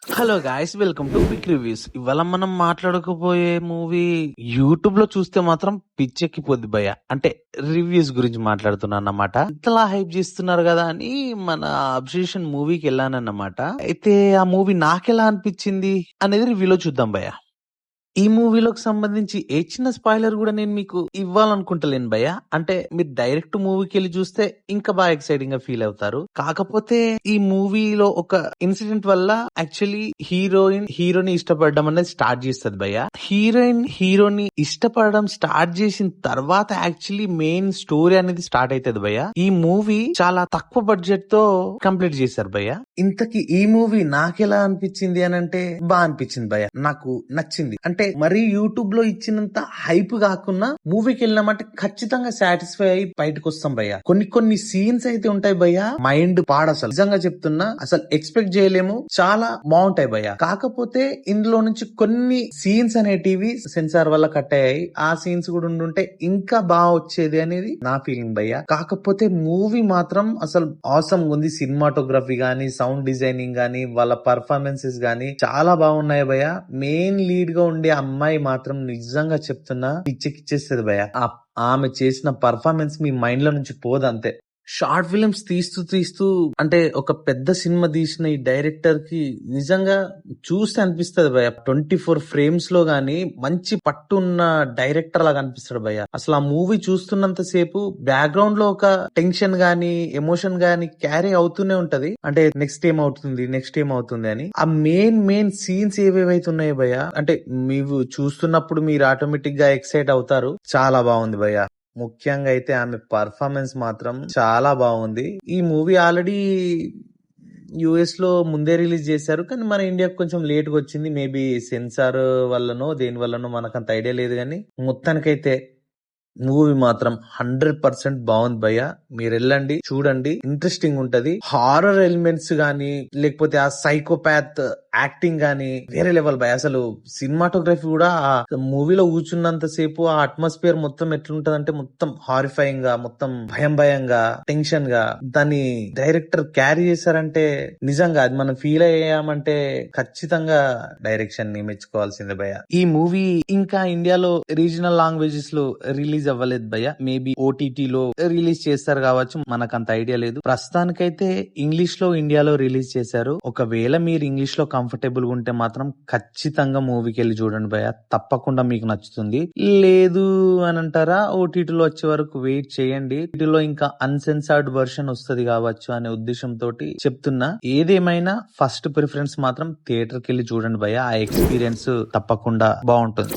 Hello guys, welcome to quick reviews. ఇవాళ మనం మాట్లాడకపోయే movie YouTube లో చూస్తే మాత్రం పిచ్చెక్కిపోద్ది భయ్య. అంటే రివ్యూస్ గురించి మాట్లాడుతున్నాను అన్నమాట. ఇంతలా హైప్ చేస్తున్నారు కదా అని మన అబ్జర్వేషన్ మూవీకి వెళ్ళానన్నమాట. అయితే ఆ మూవీ నాకెలా అనిపించింది అనేది రివ్యూలో చూద్దాం భయ్య. ఈ మూవీలోకి సంబంధించి ఏ చిన్న స్పాయిలర్ కూడా నేను మీకు ఇవ్వాలనుకుంటలేను భయ్య. అంటే మీరు డైరెక్ట్ మూవీకి వెళ్ళి చూస్తే ఇంకా బాగా ఎక్సైటింగ్ గా ఫీల్ అవుతారు. కాకపోతే ఈ మూవీలో ఒక ఇన్సిడెంట్ వల్ల యాక్చువల్లీ హీరోని ఇష్టపడడం అనేది స్టార్ట్ చేస్తుంది భయ్య. హీరోని ఇష్టపడడం స్టార్ట్ చేసిన తర్వాత యాక్చువల్లీ మెయిన్ స్టోరీ అనేది స్టార్ట్ అవుతుంది భయ్య. ఈ మూవీ చాలా తక్కువ బడ్జెట్ తో కంప్లీట్ చేశారు భయ్య. ఇంతకీ ఈ మూవీ నాకెలా అనిపించింది అని అంటే బాగా అనిపించింది భయ్య. నాకు నచ్చింది. అంటే మరీ యూట్యూబ్ లో ఇచ్చినంత హైప్ కాకుండా మూవీకి వెళ్ళినామంటే ఖచ్చితంగా సాటిస్ఫై అయి బయటకు వస్తాం భయ్య. కొన్ని సీన్స్ అయితే ఉంటాయి భయ్య, మైండ్ అసలు నిజంగా చెప్తున్నా, అసలు ఎక్స్పెక్ట్ చేయలేము, చాలా బాగుంటాయి భయ్య. కాకపోతే ఇందులో నుంచి కొన్ని సీన్స్ అనేటివి సెన్సార్ వల్ల కట్ అయ్యాయి. ఆ సీన్స్ కూడా ఉండుంటే ఇంకా బాగా వచ్చేది అనేది నా ఫీలింగ్ భయ్య. కాకపోతే మూవీ మాత్రం అసలు ఆసమ్ ఉంది. సినిమాటోగ్రఫీ గానీ, సౌండ్ డిజైనింగ్ గానీ, వాళ్ళ పర్ఫార్మెన్సెస్ గానీ చాలా బాగున్నాయి భయ్య. మెయిన్ లీడ్ గా ఉండే అమ్మాయి మాత్రం నిజంగా చెప్తున్నా పిచ్చెక్కిచ్చేస్తుంది భయ్య. ఆమె చేసిన పర్ఫార్మెన్స్ మీ మైండ్ లో నుంచి పోదు అంతే. షార్ట్ ఫిలిమ్స్ తీస్తూ అంటే ఒక పెద్ద సినిమా తీసిన ఈ డైరెక్టర్ కి నిజంగా చూస్తే అనిపిస్తుంది భయ్య. 24 ఫ్రేమ్స్ లో గానీ మంచి పట్టున్న డైరెక్టర్ లాగా అనిపిస్తాడు భయ్య. అసలు ఆ మూవీ చూస్తున్నంత సేపు బ్యాక్గ్రౌండ్ లో ఒక టెన్షన్ గానీ, ఎమోషన్ గానీ క్యారీ అవుతూనే ఉంటది. అంటే నెక్స్ట్ ఏమవుతుంది అని. ఆ మెయిన్ సీన్స్ ఏవేవైతే ఉన్నాయో భయ్య, అంటే మీరు చూస్తున్నప్పుడు మీరు ఆటోమేటిక్ గా ఎక్సైట్ అవుతారు. చాలా బాగుంది భయ్య. ముఖ్యంగా అయితే ఆమె పర్ఫార్మెన్స్ మాత్రం చాలా బాగుంది. ఈ మూవీ ఆల్రెడీ యుఎస్ లో ముందే రిలీజ్ చేశారు, కానీ మన ఇండియాకి కొంచెం లేట్ గా వచ్చింది. మేబీ సెన్సార్ వల్లనో దేని వల్లనో మనకంత ఐడియా లేదు, కానీ మొత్తానికైతే మూవీ మాత్రం 100% బాగుంది భయ్య. మీరు వెళ్ళండి, చూడండి, ఇంట్రెస్టింగ్ ఉంటది. హారర్ ఎలిమెంట్స్ గానీ, లేకపోతే ఆ సైకోపాత్ యాక్టింగ్ గానీ వేరే లెవెల్ భయ్య. అసలు సినిమాటోగ్రఫీ కూడా ఆ మూవీలో కూర్చున్నంత సేపు ఆ అట్మాస్ఫియర్ మొత్తం ఎట్లుంటదంటే మొత్తం హారిఫైయింగ్ గా, మొత్తం భయంగా, టెన్షన్ గా దాన్ని డైరెక్టర్ క్యారీ చేశారంటే నిజంగా అది మనం ఫీల్ అయ్యామంటే ఖచ్చితంగా డైరెక్షన్ ని మెచ్చుకోవాల్సిందే భయ్య. ఈ మూవీ ఇంకా ఇండియాలో రీజనల్ లాంగ్వేజెస్ లో రిలీజ్ అవ్వలేదు భయ్య. మేబీ ఓటీటీ లో రిలీజ్ చేస్తారు కావచ్చు, మనకంత ఐడియా లేదు. ప్రస్తుతానికైతే ఇంగ్లీష్ లో ఇండియాలో రిలీజ్ చేశారు. ఒకవేళ మీరు ఇంగ్లీష్ లో కంఫర్టబుల్ గా ఉంటే మాత్రం ఖచ్చితంగా మూవీకి వెళ్ళి చూడండి భయ్య. తప్పకుండా మీకు నచ్చుతుంది. లేదు అని అంటారా, ఓటీటీలో వచ్చే వరకు వెయిట్ చేయండి. ఓటీటీలో ఇంకా అన్సెన్సార్డ్ వర్షన్ వస్తుంది కావచ్చు అనే ఉద్దేశంతో చెప్తున్నా. ఏదేమైనా ఫస్ట్ ప్రిఫరెన్స్ మాత్రం థియేటర్ కి వెళ్ళి చూడండి భయ్య. ఆ ఎక్స్పీరియన్స్ తప్పకుండా బాగుంటుంది.